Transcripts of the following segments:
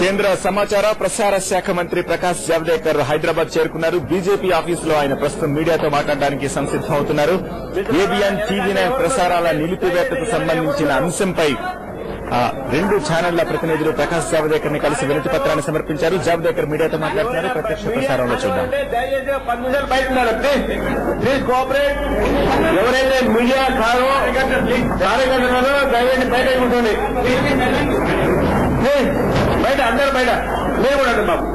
కేంద్ర సమాచార ప్రసార శాఖ మంత్రి ప్రకాష్ జావదేకర్ హైదరాబాద్ చేరుకున్నారు. బీజేపీ ఆఫీసులో ఆయన ప్రస్తుతం మీడియాతో మాట్లాడడానికి సంసిద్దమవుతున్నారు. ఏబిఎన్ టీవీ9 ప్రసారాల నిలిపివేతకు సంబంధించిన అంశంపై రెండు ఛానళ్ల ప్రతినిధులు ప్రకాష్ జావదేకర్ ని కలిసి వినతి పత్రాన్ని సమర్పించారు. జావదేకర్ మీడియాతో మాట్లాడుతున్నారు. ప్రత్యక్ష ప్రసారంలో చూద్దాం. ఎవరైతే మీడియా కారో కార్యకర్తలు దయచేసి బయట ఉంటుంది. బయట అందరు బయట మేము కూడా బాబు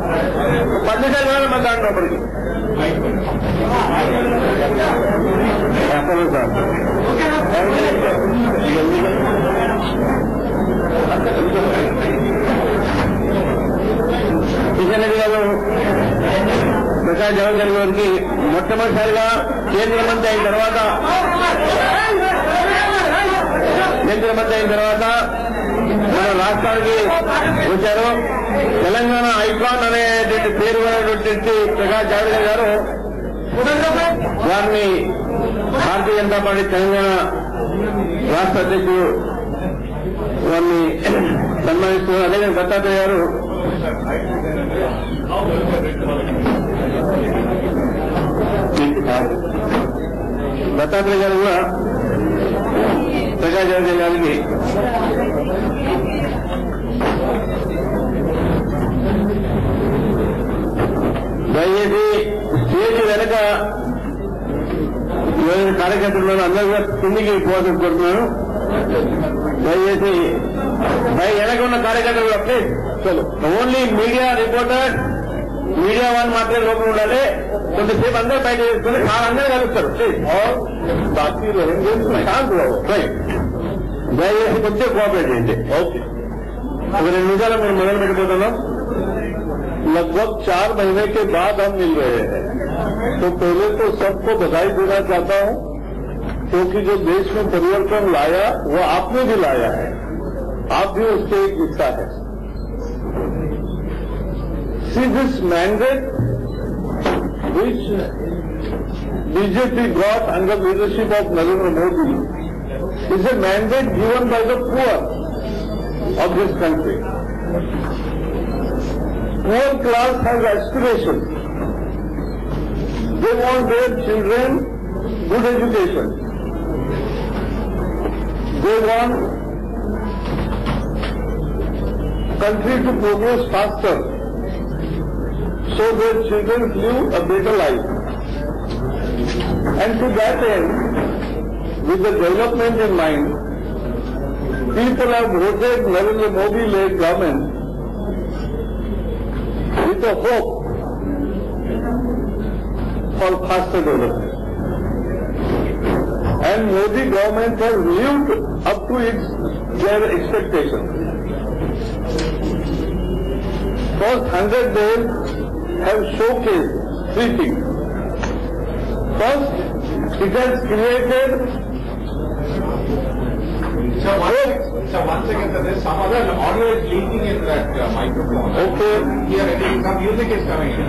10 నిమిషాలు మంది అంటున్నప్పటికీ కిషన్ రెడ్డి గారు ప్రకాష్ జావదేకర్ గారికి మొట్టమొదటిసారిగా కేంద్ర మంత్రి అయిన తర్వాత మన రాష్ట్రానికి వచ్చారు. తెలంగాణ ఐకాన్ అనేటువంటి పేరు ఉన్నటువంటి ప్రకాష్ జావదేకర్ గారు వారిని భారతీయ జనతా పార్టీ తెలంగాణ రాష్ట్ర అధ్యక్షుడు వారిని సన్మానిస్తున్నారు. అదేవిధంగా దత్తాత్రేయ గారు కూడా ప్రకాష్ జావదేకర్ గారికి దయచేసి స్టేజ్ వెనక కార్యకర్తలు అందరూ కూడా కిందికి పోవాల్సి కోరుతున్నాను. దయచేసి వెనక ఉన్న కార్యకర్తలు కూడా please only media reporter media వాళ్ళు మాత్రమే లోపల ఉండాలి. కొంతసేపు అందరూ బయట చేసుకుని అందరూ కలుస్తారు. దయచేసి కొంచెం కోఆపరేట్ చేయండి. ఓకే, ఒక 2 నిమిషాలు మేము మొదలు పెట్టిపోతున్నాం. लगभग 4 महीने के बाद हम मिल रहे हैं, तो पहले तो सबको बधाई देना चाहता हूं, क्योंकि जो देश में परिवर्तन लाया वो आपने भी लाया है, आप भी उसके एक हिस्सा है. See this mandate which BJP got under leadership of Narendra Modi is a mandate given by the poor of this country. Poor class has aspirations. They want their children good education. They want country to progress faster, so their children live a better life. And to that end, with the development in mind, people have voted Narendra Modi-led government with a hope for faster development. And Modi government has lived up to their expectations. First 100 days have showcased 3 things. First, it has created one second, there's some other audio is leaking in that microphone. Okay. Here, some music is coming in.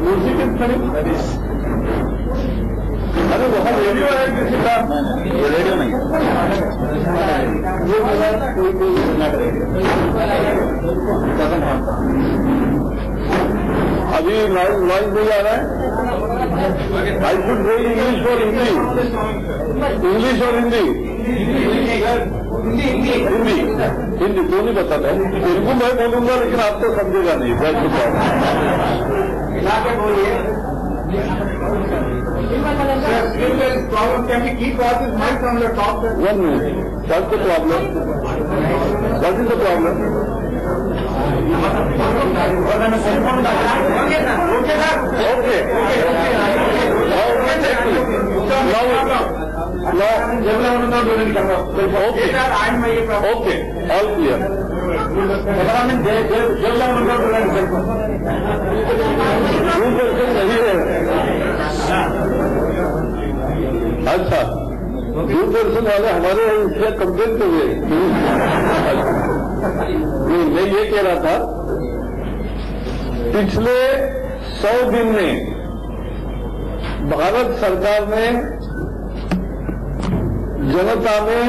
Music is coming? That is. अरे वहाँ radio है किसी का? ये radio नहीं है. ये मेरा कोई अभी नॉइज नहीं आ रहा है. आई शुड से इंग्लिश और हिंदी. इंग्लिश और हिंदी. हिंदी तो नहीं बताता. तेलुगु मैं बोलूंगा लेकिन आप तो समझेगा नहीं. Problem, can we keep all this mic from the top? 1 minute. What's the problem? What is the problem? Okay. Okay. All clear. अच्छा, दूरदर्शन वाले हमारे इसलिए कंप्लेन कर हुए. मैं ये कह रहा था, पिछले 100 दिन में भारत सरकार ने जनता में,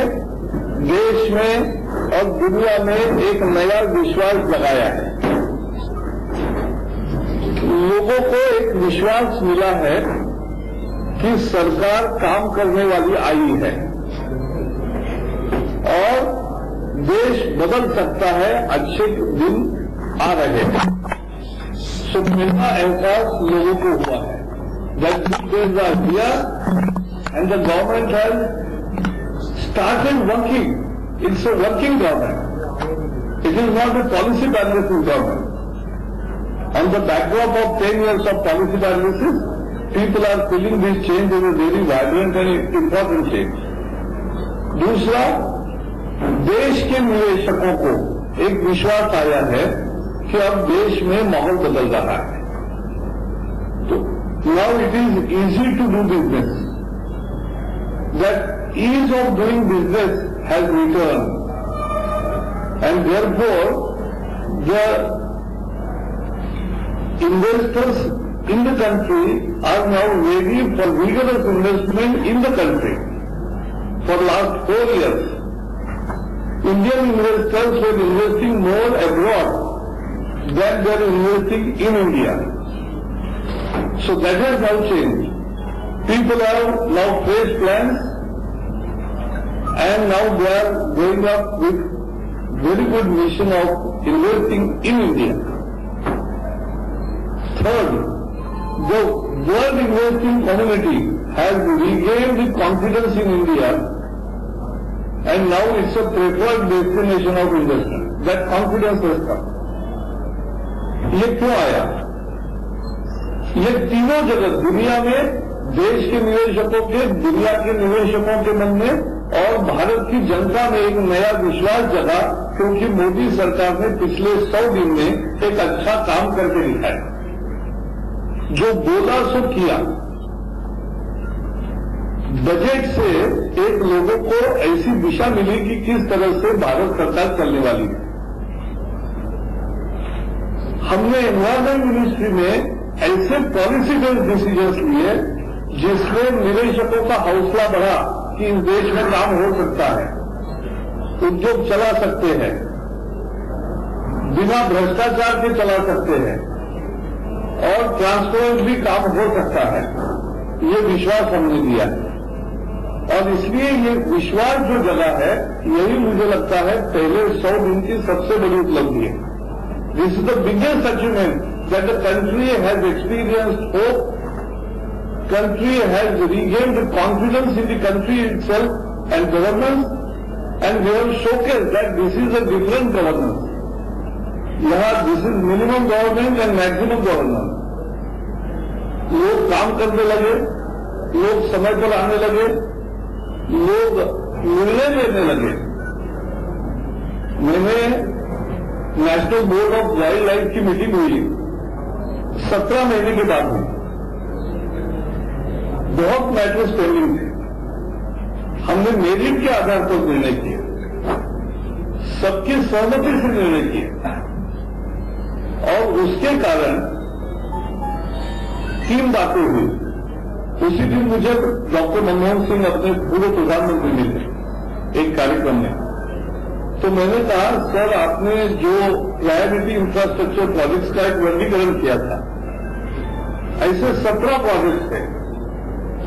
देश में और और दुनिया में एक नया विश्वास लगाया है। लोगों को एक विश्वास मिला है कि सरकार काम करने वाली आई है और देश बदल सकता है, अच्छे दिन आ रहे हैं। सो मेरा एहसास लोगों को हुआ है that these are here and the government has started working. It's a working government. It is not a policy paralysis government. On the backdrop of 10 years of policy paralysis, people are feeling this change as a very vibrant and important change. दूसरा, देश के निवेशकों को एक विश्वास आया है कि अब देश में माहौल बदल रहा है। तो now it is easy to do business. That ease of doing business has returned, and therefore the investors in the country are now ready for vigorous investment in the country. For the last 4 years, Indian investors were investing more abroad than they are investing in India. So that has now changed. People have now fresh plans and now they are going up with very good mission of investing in India. Third, the world investing community has regained the confidence in India and now it's a preferred destination of investment. That confidence has come. ये क्यों आया? ये तीनों जगह दुनिया में देश के निवेशकों के, दुनिया के निवेशकों के मन में और भारत की जनता में एक नया विश्वास जगा, क्योंकि मोदी सरकार ने पिछले 100 दिन में एक अच्छा काम करके दिखाया। जो बोला सो किया। बजट से एक लोगों को ऐसी दिशा मिली कि किस तरह से भारत सरकार चलने वाली है। हमने एनवायरमेंट मिनिस्ट्री में ऐसे पॉलिसी बेस्ड डिसीजंस लिए जिसमें निवेशकों का हौसला बढ़ा कि इस देश में काम हो सकता है, उद्योग चला सकते हैं, बिना भ्रष्टाचार के चला सकते हैं और ट्रांसपेरेंट भी काम हो सकता है। ये विश्वास हमने दिया है और इसलिए ये विश्वास जो जगह है, यही मुझे लगता है पहले 100 दिन की सबसे बड़ी उपलब्धि है। This is the biggest achievement that the country has experienced hope, country has regained the confidence in the country itself and governance, and they have showcased that this is a different governance. यहाँ this is minimum government and maximum governance. लोग काम करने लगे, लोग समय पर आने लगे, लोग निर्णय लेने लगे। मैंने national board of wild life की मीटिंग हुई 17 महीने के बाद हुई। बहुत मैटर्स पेंडिंग थे। हमने मेरिट के आधार पर निर्णय किए, सबकी सहमति से निर्णय किए और उसके कारण 3 बातें हुई। उसी दिन मुझे डॉक्टर मनमोहन सिंह अपने पूर्व प्रधानमंत्री मिले एक कार्यक्रम में। तो मैंने कहा, सर आपने जो प्रायोरिटी इंफ्रास्ट्रक्चर प्रोजेक्ट्स का एक वर्गीकरण किया था, ऐसे 17 प्रोजेक्ट्स थे,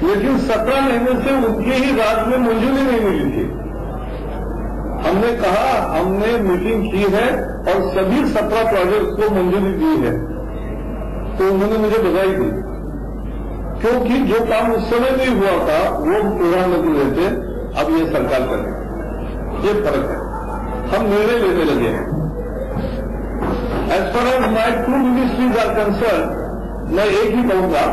लेकिन 17 महीने से उनके ही राज्य में मंजूरी नहीं मिली थी। हमने कहा हमने मीटिंग की है और सभी 17 प्रोजेक्ट्स को मंजूरी दी है। तो उन्होंने मुझे बधाई दी, क्योंकि जो काम उस समय नहीं हुआ था वो प्रधानमंत्री रहते, अब ये सरकार करे। ये फर्क है, हम निर्णय लेने लगे हैं। As far as my 2 ministries are concerned, मैं एक ही कहूंगा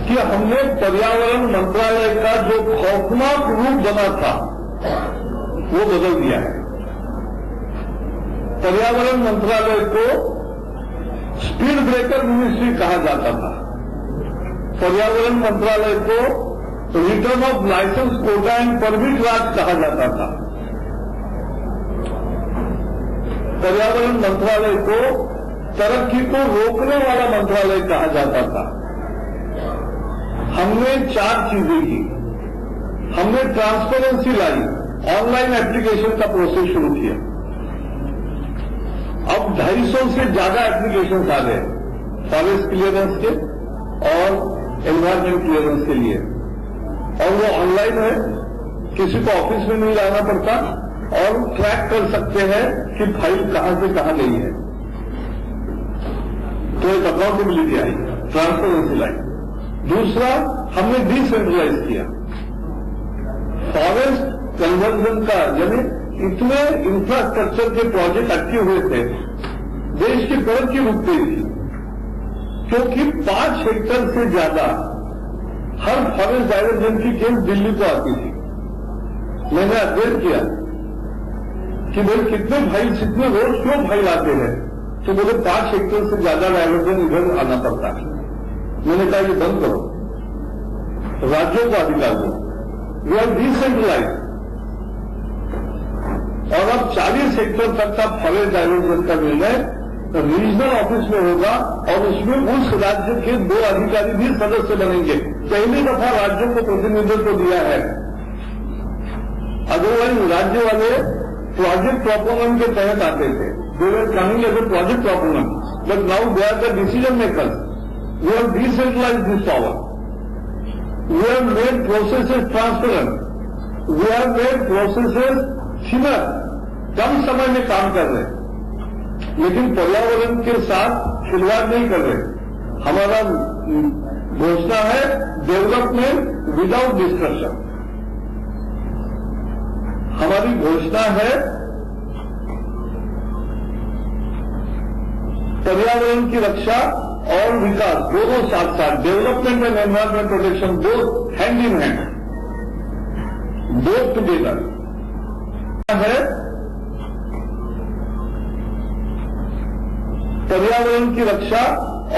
कि हमने पर्यावरण मंत्रालय का जो खौफनाक रूप बना था वो बदल दिया है। पर्यावरण मंत्रालय को स्पीड ब्रेकर मिनिस्ट्री कहा जाता था। पर्यावरण मंत्रालय को return of licence quota and permit raj कहा जाता था। पर्यावरण मंत्रालय को तरक्की को रोकने वाला मंत्रालय कहा जाता था। हमने 4 चीजें की। हमने ट्रांसपेरेंसी लाई ऑनलाइन एप्लीकेशन का प्रोसेस शुरू किया। अब 250 से ज्यादा एप्लीकेशन आ गए फॉरेस्ट क्लियरेंस के और एनवायरमेंट क्लियरेंस के लिए, और वो ऑनलाइन है, किसी को ऑफिस में नहीं लाना पड़ता और ट्रैक कर सकते हैं कि फाइल कहां से कहां गई है। तो एक अकाउंटेबिलिटी आई, ट्रांसपेरेंसी लाई। दूसरा, हमने डिसेंट्रलाइज किया फॉरेस्ट कन्वर्जन का, यानी इतने इंफ्रास्ट्रक्चर के प्रोजेक्ट अटके हुए थे, देश की तरक्की रुक गई थी, क्योंकि 5 हेक्टेयर से ज्यादा हर फॉरेस्ट डायवर्जन की केस दिल्ली को आती थी। मैंने अध्ययन किया कि भाई कितने फाइल, कितने रोज क्यों फाइल आते हैं, तो बोले 5 हेक्टेयर से ज्यादा डायवर्जन इधर आना पड़ता है। मैंने कहा कि बंद करो, राज्यों को अधिकार दो, वी आर डिसेंट्रलाइज, और अब 40 हेक्टेयर तक का फॉरेस्ट डायवर्जन का निर्णय रीजनल ऑफिस में होगा, और उसमें उस राज्य के 2 अधिकारी भी सदस्य बनेंगे। पहली दफा राज्यों को प्रतिनिधित्व दिया है, अदरवाइज राज्य वाले प्रोजेक्ट प्रोपोनेंट के तहत आते थे, they were coming as a project proponent, but now they are the decision makers. We have decentralised this power, we have made processes transparent, we have made processes thinner, कम समय में काम कर रहे, लेकिन पर्यावरण के साथ खिलवाड़ नहीं कर रहे। हमारा घोषणा है डेवलपमेंट विदाउट डिस्ट्रक्शन। हमारी घोषणा है पर्यावरण की रक्षा और विकास दोनों साथ साथ, development and environment protection both hand in hand, both together है। पर्यावरण की रक्षा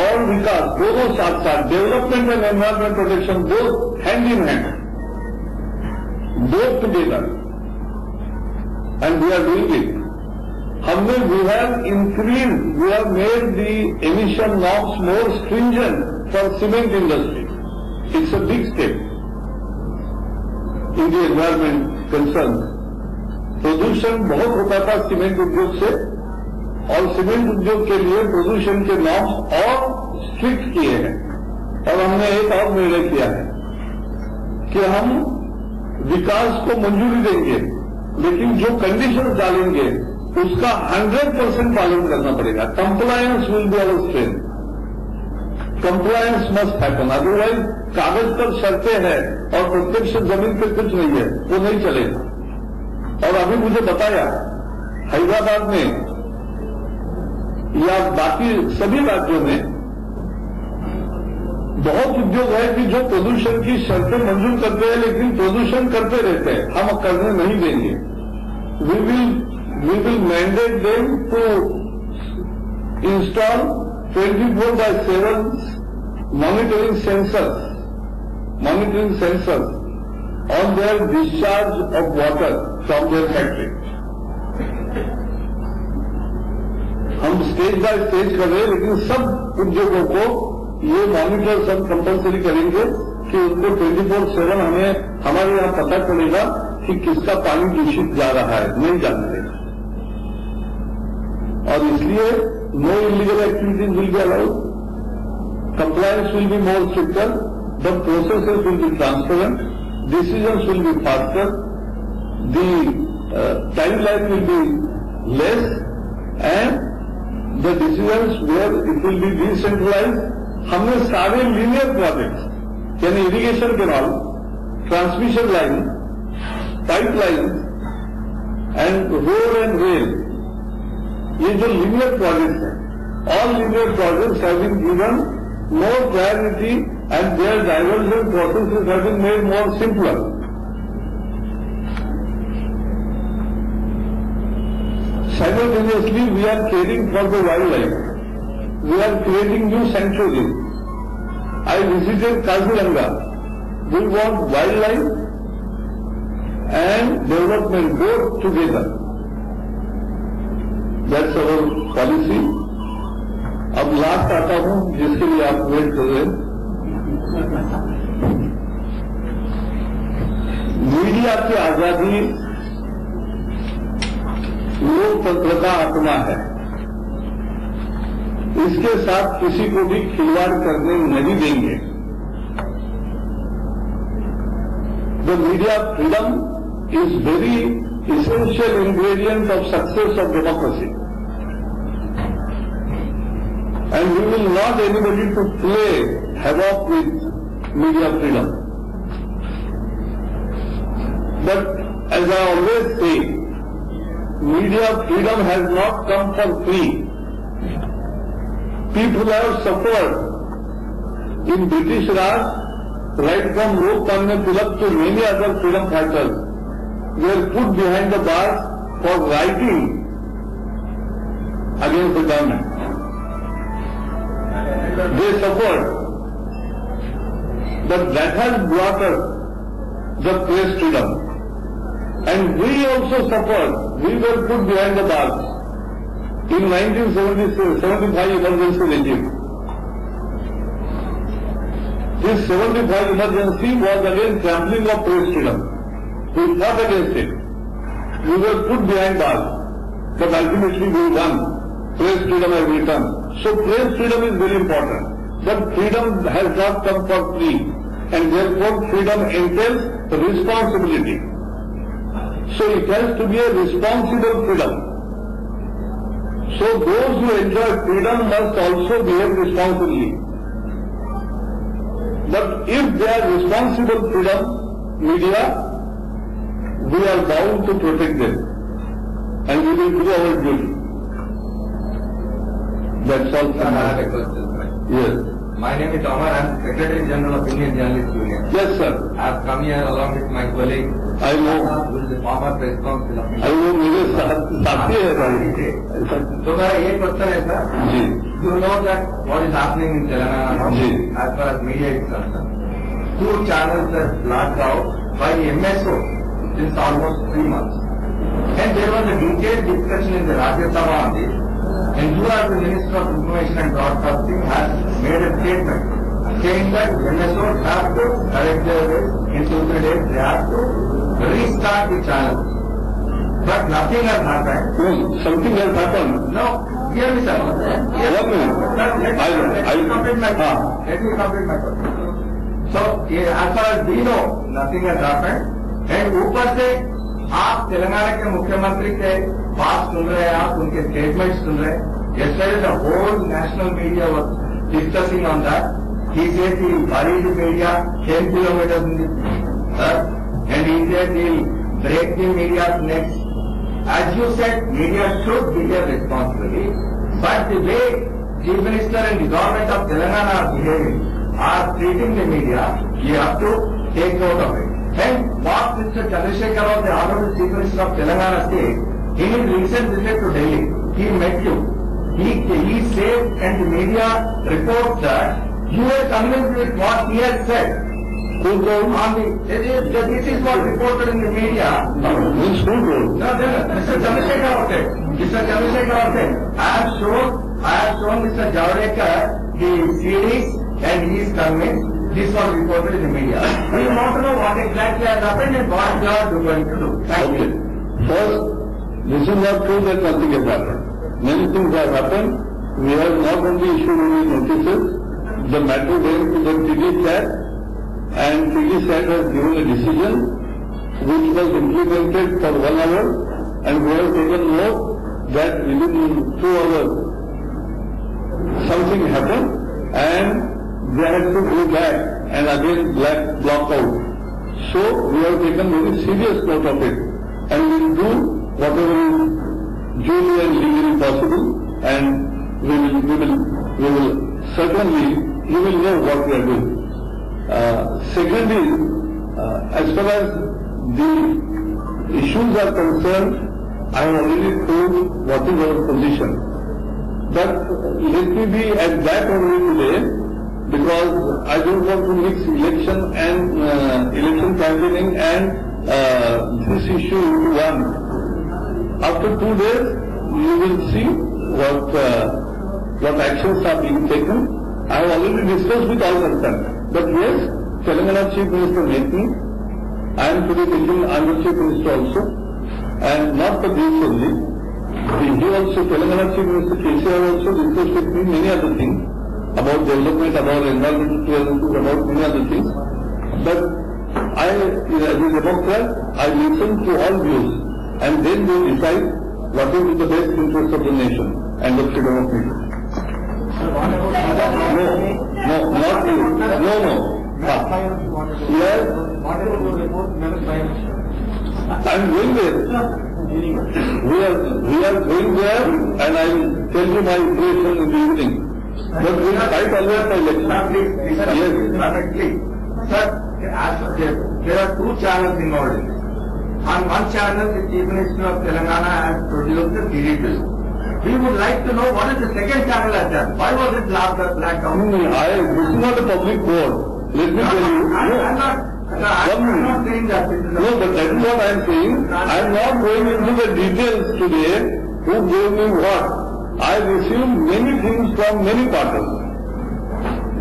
और विकास दोनों साथ साथ, development and environment protection both hand in hand, both together, and we are doing it. हमने we have increase, we have made the emission norms more stringent for cement industry. It's a big step in the environment concern. प्रदूषण बहुत होता था cement उद्योग से, और cement उद्योग के लिए प्रदूषण के नॉर्म्स और स्ट्रिक्ट किए हैं। और हमने एक और निर्णय किया है कि हम विकास को मंजूरी देंगे, लेकिन जो कंडीशंस डालेंगे उसका 100% पालन करना पड़ेगा। Compliance will be our strength, compliance must happen, otherwise कागज पर शर्तें हैं और प्रत्यक्ष जमीन पे कुछ नहीं है, वो नहीं चलेगा। और अभी मुझे बताया हैदराबाद में या बाकी सभी राज्यों में बहुत उद्योग है कि जो प्रदूषण की शर्तें मंजूर करते हैं, लेकिन प्रदूषण करते रहते हैं, हम करने नहीं देंगे। We will mandate them to install 24/7 monitoring sensors on their discharge of water from their factory. हम स्टेज बाय स्टेज कर रहे हैं, लेकिन सब उद्योगों को ये मॉनिटर सब कंपलसरी करेंगे कि उनको 24/7 हमें हमारे यहां पता चलेगा कि किसका पानी दूषित जा रहा है, नहीं जाने देगा। और इसलिए no illegal activities will be allowed, compliance will be more stricter, the processes will be transparent, decisions will be faster, the timeline will be less, and the decisions where it will be decentralized. हमने सारे linear projects यानी irrigation canal, transmission line, pipeline and road and rail, ये जो linear projects हैं, all linear projects have been given more priority and their diversion processes have been made more simpler. Simultaneously, we are caring for the wildlife. We are creating new sanctuaries. I visited Kaziranga. We want wildlife and development both together. That's our policy. अब last आता हूं जिसके लिए आप wait कर रहे हैं। Media की आजादी आत्मा है, इसके साथ किसी को भी खिलवाड़ करने नहीं देंगे। The media freedom is very essential ingredient of success of democracy. And we will not anybody to play havoc with media freedom. But as I always say, media freedom has not come for free. People have suffered in British Raj, right from Lokmanya Tilak to many other freedom fighters, were put behind the bars for writing against the government. They suffered, but that has brought us the press freedom. And we also suffered. We were put behind the bars in 1975 emergency regime. This 75 emergency was again trampling of press freedom. We fought against it. We were put behind bars, but ultimately we won. Press freedom has returned. So press freedom is very important. But freedom has not come for free, and therefore freedom entails responsibility. So it has to be a responsible freedom. So those who enjoy freedom must also behave responsibly. But if they are responsible freedom, media, we are bound to protect them. And we will do our duty. That's all. I have a question. Yes. My name is Amar. I am Secretary General of Indian Journalists Union. Yes, sir. I have come here along with my colleague. I know. Who is the former press council of India. I know मेरे साथी है भाई. So मेरा एक question है sir. जी. You know that what is happening in Telangana now, जी. as far as media is concerned. 2 channels are blacked out by the MSO since almost 3 months. And there was a detailed discussion in the Rajya Sabha on this. And you as the Minister of Information and Broadcasting has made a statement saying that MSOs have to correct their ways in 2-3 days. They have to restart the channel. But nothing has happened. Something has happened. No, hear me, sir. What means? Let me complete my question. Let me complete my question. So, as far as we know, nothing has happened. And ऊपर से आप तेलंगाना के मुख्यमंत्री के बात सुन रहे हैं, आप उनके स्टेटमेंट सुन रहे हैं. Yesterday the whole national media was discussing on that. He said he will bury the media 10 kilometers in the earth, and he said he will break the media's necks. As you said, media should behave responsibly, but the way Chief Minister and the government of Telangana are behaving, are treating the media, you have to take note of it. And what Mr. Chandrasekhar Rao, the Honorable Chief Minister of Telangana said, in his recent visit to Delhi, he met you. He said, and the media reports that you were convinced with what he has said. This is what reported in the media. Which who told? No, Mr. Chandrasekhar Rao said. Mr. Chandrasekhar Rao said, I have shown Mr. Javadekar the series, and he is convinced. This was reported in the media. We want to know what exactly has happened and what you are going to do. Thank you. First, this is not true that nothing has happened. Many things have happened. We have not only issued any notices, the matter went to the TDSAT, and TDSAT has given a decision which was implemented for 1 hour, and we have taken note that within 2 hours something happened, and they had to go back and again block out. So we have taken very serious note of it, and we will do whatever is duly and legally possible, and we will certainly, you will know what we are doing. Secondly, as far as the issues are concerned, I have already told what is our position. But let me be at that only today, because I don't want to mix election and election campaigning and this issue into one. After 2 days, you will see what actions are being taken. I have already discussed with all concerned. But yes, Telangana Chief Minister met me. I am today meeting Andhra Chief Minister also, and not for this only. He also, Telangana Chief Minister KCR also discussed with me many other things about development, about environmental clearances, about many other things. But I, as a Democrat, I listen to all views and then they decide what is in the best interest of the nation and the freedom of media. No, not you. No. Yes. I'm going there. We are going there and I will tell you my impression in the evening. But we will fight always by election. Yes. Sir, there are two channels involved in this. On one channel, the Chief Minister of Telangana has produced the TDP. We would like to know what is the second channel has done. Why was it blacked out? This is not a public board. Let me tell you. I'm not saying that. No, but that is what I am saying. I am not going into the details today. Who gave me what? I received many things from many parties.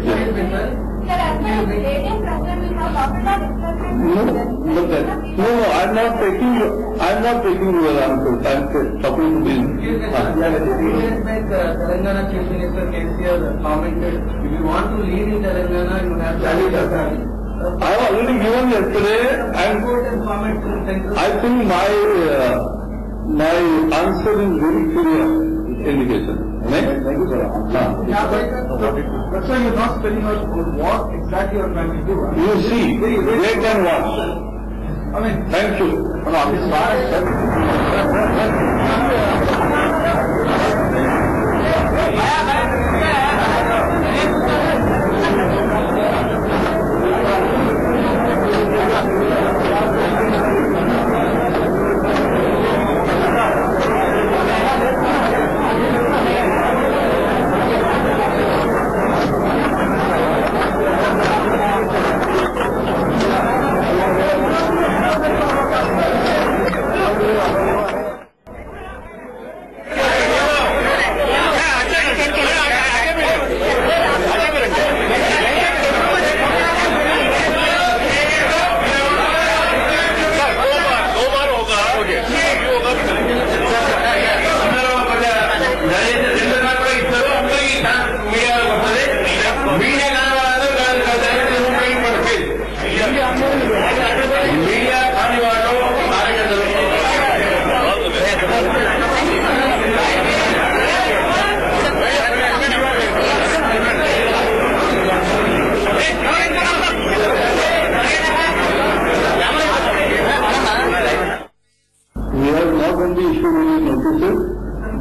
Yes. No, I'm not taking your answers. I'm talking to you. Telangana Chief Minister KCR commented, if you want to lead in Telangana, you have to lead us. I have already given yesterday, and I think my answer is very clear indication. Next. Thank you, sir. But sir, you're not spelling out what exactly you're trying to do. You see, wait and watch. I mean, Thank you.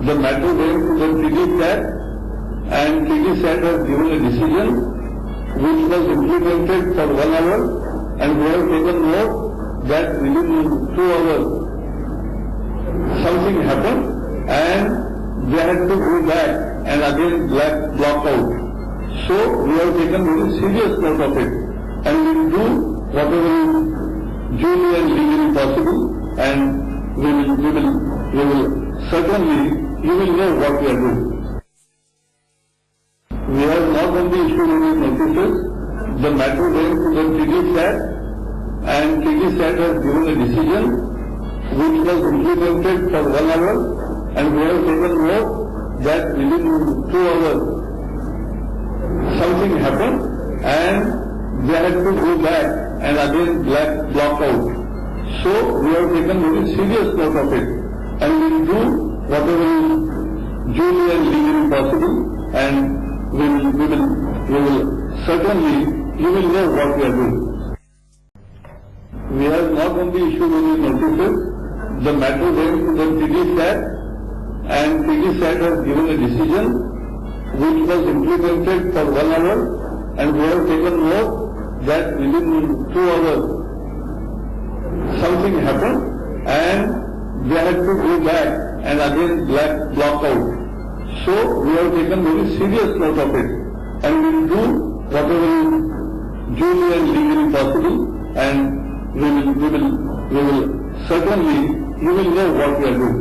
The matter went to the TDSAT and TDSAT has given a decision which was implemented for 1 hour and we have taken note that within 2 hours something happened and they had to go back and again block out. So we have taken very serious note of it and we will do whatever is duly and legally possible and we will certainly you will know what we are doing. We have not only issued any notices, the matter went to the TDSAT and TDSAT has given a decision which was implemented for 1 hour and we have taken note that within 2 hours something happened and they had to go back and again block out. So we have taken very serious note of it and we will do whatever is duly and legally possible and we will certainly, you will know what we are doing. We have not only issued any notices, the matter went to the TDSAT and TDSAT has given a decision which was implemented for 1 hour and we have taken note that within 2 hours something happened and they had to go back and again block out. So we have taken very serious note of it and we will do whatever is duly and legally possible and we will certainly, you will know what we are doing.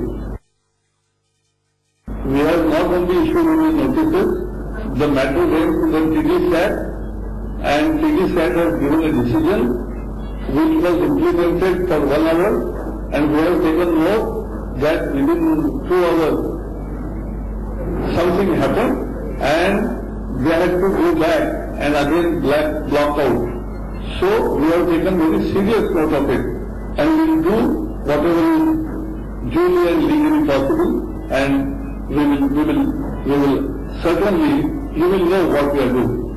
We have not only issued any notices, the matter went to the TDSAT and TDSAT has given a decision which was implemented for 1 hour and we have taken note that within 2 hours something happened and they had to go back and again block out. So we have taken very serious note of it and we will do whatever is duly and legally possible, and we will certainly, you will know what we are doing.